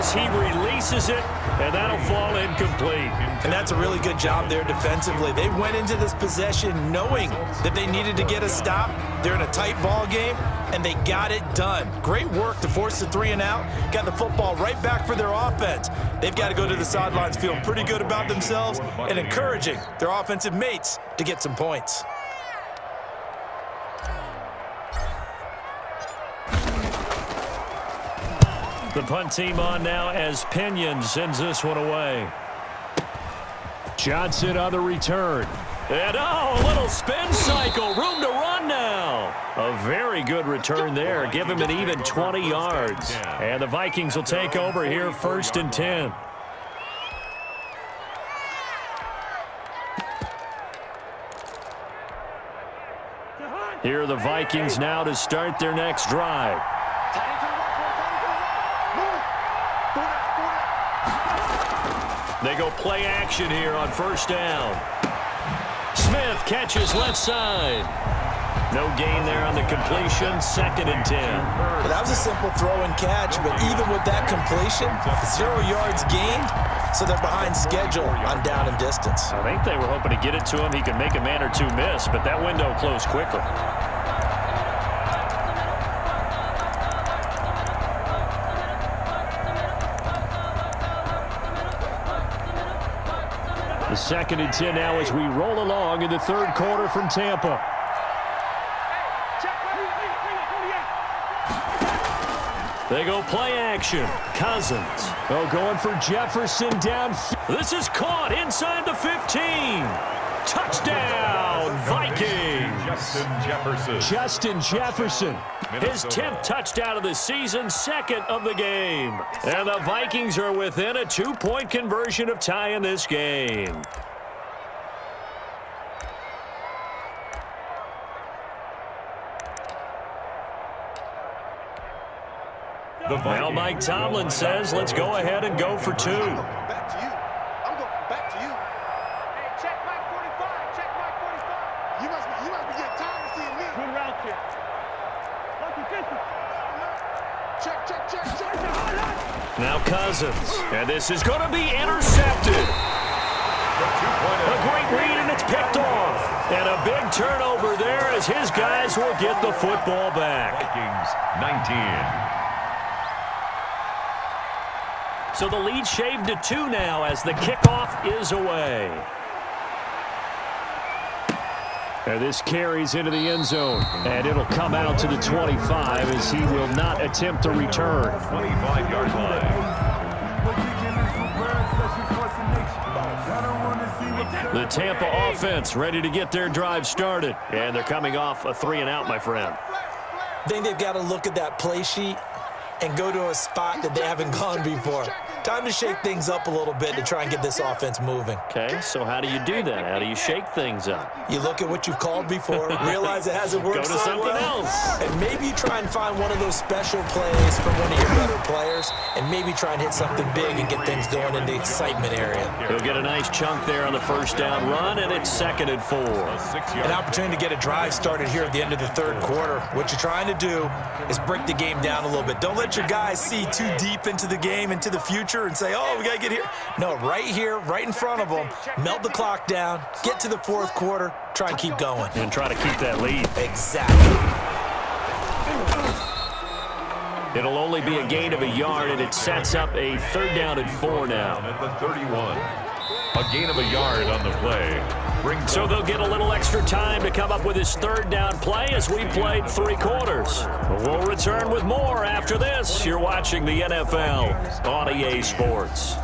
as he releases it, and that'll fall incomplete. And that's a really good job there defensively. They went into this possession knowing that they needed to get a stop. They're in a tight ball game, and they got it done. Great work to force the 3 and out. Got the football right back for their offense. They've got to go to the sidelines feeling pretty good about themselves and encouraging their offensive mates to get some points. The punt team on now as Pinion sends this one away. Johnson on the return. And a little spin cycle. Room to run now. A very good return there. Give him an even 20 yards. And the Vikings will take over here 1st and 10. Here are the Vikings now to start their next drive. They go play action here on 1st down. Smith catches left side. No gain there on the completion. 2nd and 10. Well, that was a simple throw and catch, but even with that completion, 0 yards gained, so they're behind schedule on down and distance. I think they were hoping to get it to him. He could make a man or two miss, but that window closed quickly. The 2nd and 10 now as we roll along in the 3rd quarter from Tampa. They go play action. Cousins. Oh, going for Jefferson down. This is caught inside the 15. Touchdown, Vikings. Justin Jefferson. His 10th touchdown of the season, 2nd of the game. And the Vikings are within a 2-point conversion of tying this game. Now Mike Tomlin says, let's go ahead and go for 2. Back to you. I'm going back to you. Hey, check Mike 45. Check Mike 45. You must be getting tired of seeing me. Good route here. Check. Now Cousins. And this is going to be intercepted. A great read, and it's picked off. And a big turnover there as his guys will get the football back. Vikings 19. So the lead shaved to 2 now as the kickoff is away. And this carries into the end zone. And it'll come out to the 25 as he will not attempt a return. 25-yard line. The Tampa offense ready to get their drive started. And they're coming off a 3 and out, my friend. I think they've got to look at that play sheet and go to a spot that they haven't gone before. Time to shake things up a little bit to try and get this offense moving. Okay, so how do you do that? How do you shake things up? You look at what you called before, realize it hasn't worked Go to so something well, else. and maybe you try and find one of those special plays from one of your better players, and maybe try and hit something big and get things going in the excitement area. He'll get a nice chunk there on the 1st down run, and it's 2nd and 4. An opportunity to get a drive started here at the end of the 3rd quarter. What you're trying to do is break the game down a little bit. Don't let your guys see too deep into the game, into the future, and say, oh, we got to get here. No, right here, right in front of them, melt the clock down, get to the 4th quarter, try and keep going. And try to keep that lead. Exactly. It'll only be a gain of a yard, and it sets up a 3rd down and 4 now. At the 31. A gain of a yard on the play. So they'll get a little extra time to come up with his 3rd down play as we played 3 quarters. We'll return with more after this. You're watching the NFL on EA Sports.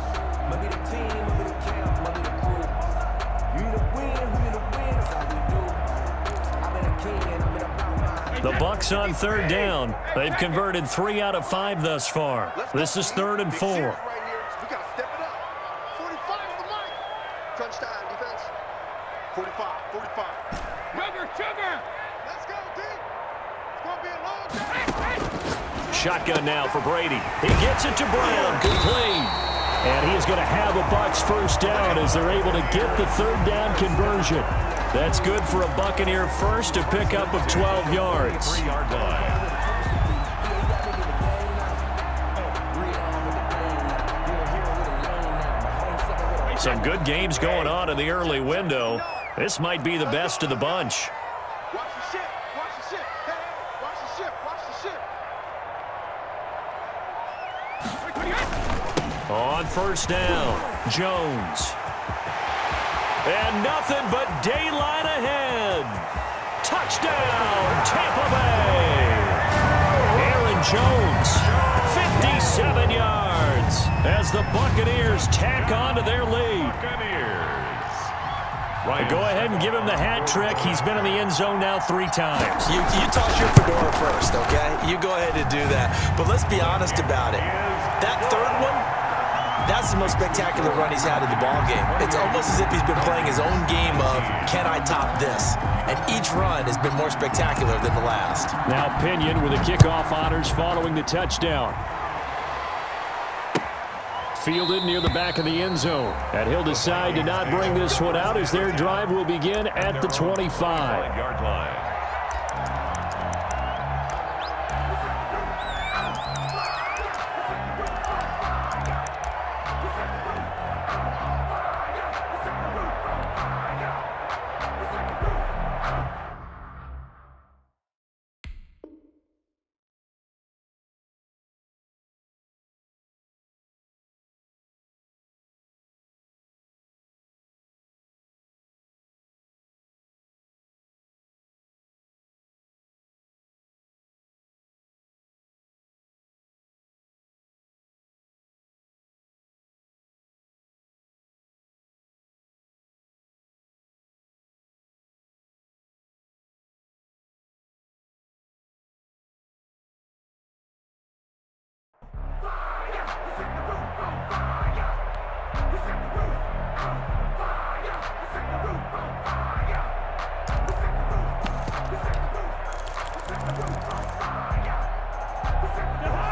The Bucs on 3rd down. They've converted 3 out of 5 thus far. This is 3rd and 4. We got to step it up. 45 on the mic. Touchdown defense. 45. Sugar. Let's go, D. It's going to be a long day. Shotgun now for Brady. He gets it to Brown. Complete. And he is going to have a Bucs 1st down as they're able to get the 3rd down conversion. That's good for a Buccaneer first to pick up of 12 yards. 3-yard line. Some good games going on in the early window. This might be the best of the bunch. Watch the ship. Watch the ship. Hey, watch the ship. Watch the ship. On first down, Jones. And nothing but daylight ahead. Touchdown, Tampa Bay. Aaron Jones, 57 yards as the Buccaneers tack on to their lead. Go ahead and give him the hat trick. He's been in the end zone now 3 times. You toss your fedora first, okay? You go ahead and do that. But let's be honest about it. That third one, that's the most spectacular run he's had in the ballgame. It's almost as if he's been playing his own game of, can I top this? And each run has been more spectacular than the last. Now Pinion with the kickoff honors following the touchdown. Fielded near the back of the end zone. And he'll decide to not bring this one out as their drive will begin at the 25-yard line.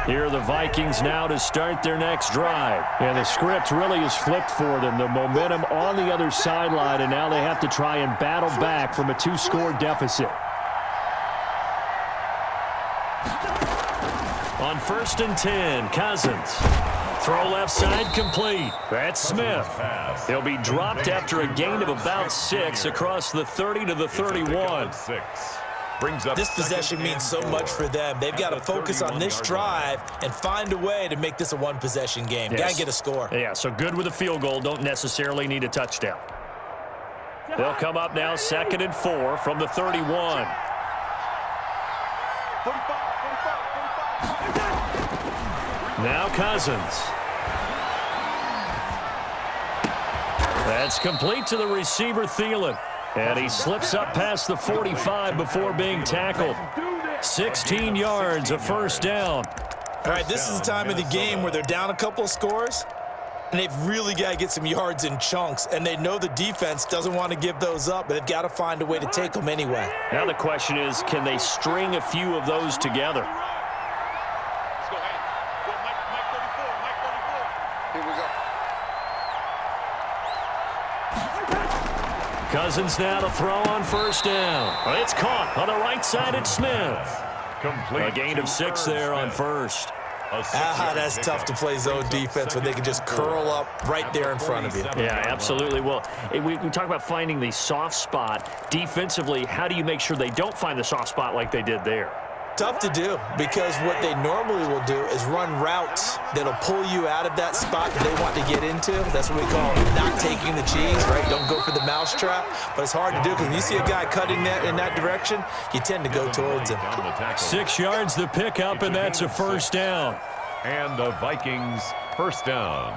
Here are the Vikings now to start their next drive. And the script really is flipped for them. The momentum on the other sideline, and now they have to try and battle back from a 2-score deficit. On 1st and 10, Cousins. Throw left side complete. That's Smith. He'll be dropped after a gain of about 6 across the 30 to the 31. This possession means so much for them. They've got to focus on this drive and find a way to make this a one-possession game. Yes. Got to get a score. Yeah, so good with a field goal. Don't necessarily need a touchdown. They'll come up now 2nd and 4 from the 31. 45. Now Cousins. That's complete to the receiver, Thielen. And he slips up past the 45 before being tackled. 16 yards, a first down. All right, this is the time of the game where they're down a couple of scores, and they've really got to get some yards in chunks, and they know the defense doesn't want to give those up, but they've got to find a way to take them anyway. Now the question is, can they string a few of those together? Let's go, hey. Go, Mike 34. Here we go. Cousins now to throw on first down. It's caught on the right side at Smith. A gain of 6 there on first. That's tough to play zone defense when they can just curl up right there in front of you. Yeah, absolutely. Well, we talk about finding the soft spot. Defensively, how do you make sure they don't find the soft spot like they did there? Tough to do, because what they normally will do is run routes that'll pull you out of that spot that they want to get into. That's what we call not taking the cheese, right? Don't go for the mousetrap. But it's hard to do because when you see a guy cutting that in that direction, you tend to go towards him. 6 yards the pickup, and that's a first down. And the Vikings first down.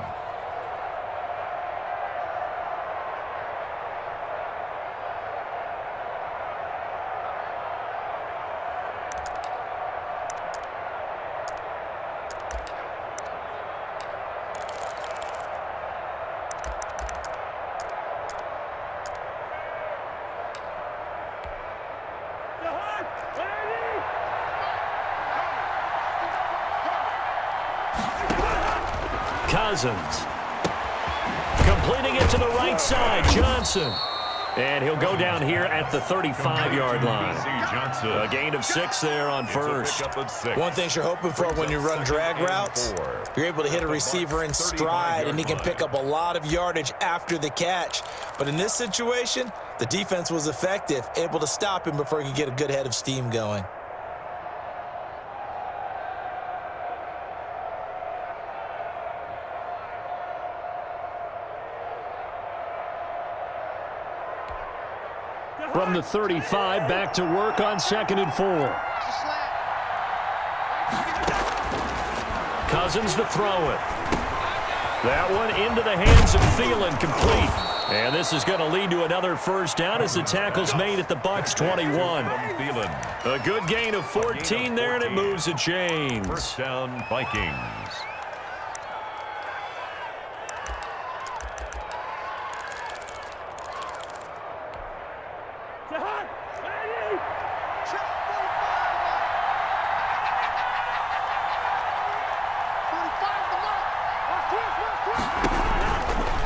Cousins. Completing it to the right side. Johnson. And he'll go down here at the 35-yard line. A gain of 6 there on first. One thing you're hoping for when you run drag routes, you're able to hit a receiver in stride, and he can pick up a lot of yardage after the catch. But in this situation, the defense was effective, able to stop him before he could get a good head of steam going. From the 35, back to work on 2nd and 4. Cousins to throw it. That one into the hands of Thielen, complete. And this is going to lead to another first down as the tackle's made at the Bucs 21. A good gain of 14 there, and it moves the chains. First down, Vikings.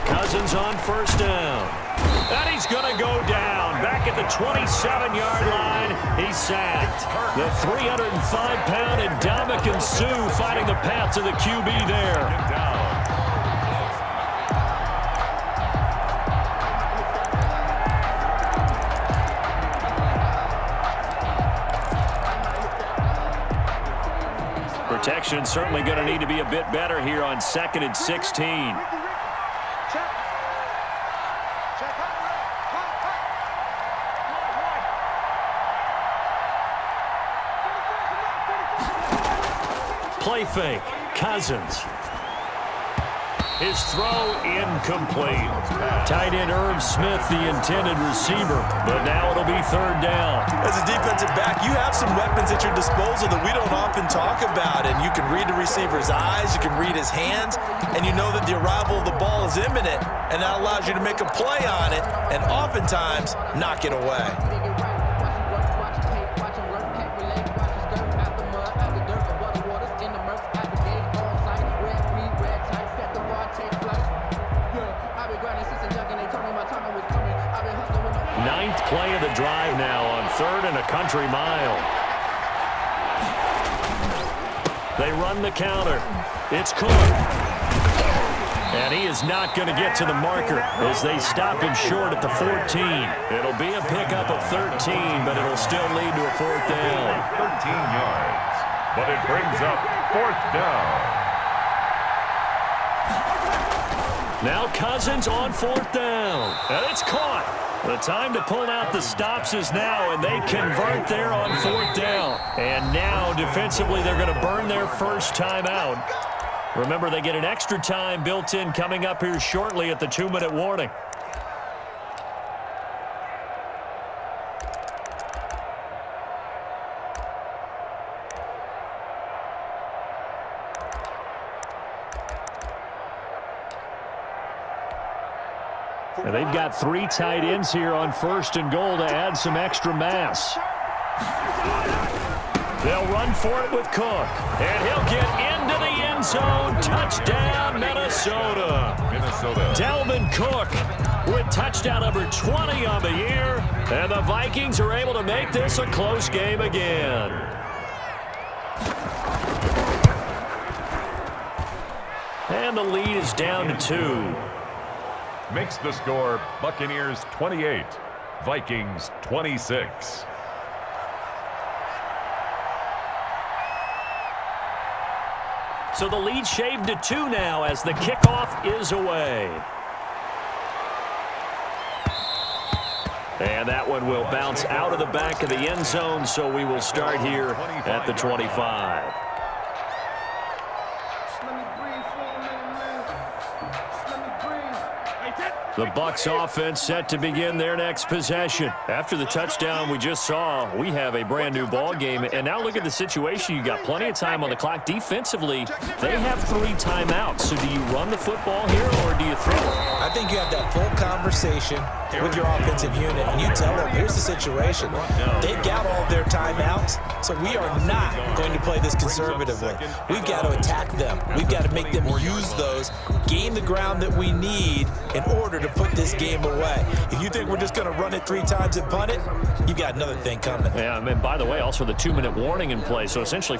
Cousins on first down. And he's going to go down. Back at the 27-yard line, he's sacked. The 305-pound Ndamukong Suh finding the path to the QB there. Protection certainly going to need to be a bit better here on 2nd and 16. Play fake. Cousins. His throw incomplete. Tight end Irv Smith, the intended receiver. But now it'll be 3rd down. As a defensive back, you have some weapons at your disposal that we don't often talk about. And you can read the receiver's eyes, you can read his hands, and you know that the arrival of the ball is imminent. And that allows you to make a play on it and oftentimes knock it away. Ninth play of the drive now on 3rd and a country mile. They run the counter. It's Cook. And he is not going to get to the marker as they stop him short at the 14. It'll be a pickup of 13, but it'll still lead to a 4th down. 13 yards, but it brings up 4th down. Now Cousins on 4th down. And it's caught. The time to pull out the stops is now, and they convert there on 4th down. And now, defensively, they're going to burn their first timeout. Remember, they get an extra time built in coming up here shortly at the 2-minute warning. And they've got 3 tight ends here on 1st and goal to add some extra mass. They'll run for it with Cook. And he'll get into the end zone. Touchdown, Minnesota. Dalvin Cook with touchdown number 20 on the year. And the Vikings are able to make this a close game again. And the lead is down to 2. Makes the score Buccaneers 28, Vikings 26. So the lead shaved to 2 now as the kickoff is away. And that one will bounce out of the back of the end zone, so we will start here at the 25. The Bucs offense set to begin their next possession. After the touchdown we just saw, we have a brand new ball game. And now look at the situation. You got plenty of time on the clock. Defensively, they have 3 timeouts. So do you run the football here or do you throw it? I think you have that full conversation with your offensive unit, and you tell them, here's the situation. They've got all their timeouts, so we are not going to play this conservatively. We've got to attack them. We've got to make them use those, gain the ground that we need in order to to put this game away. If you think we're just going to run it 3 times and punt it, you've got another thing coming. Yeah, and by the way, also the 2-minute warning in play. So essentially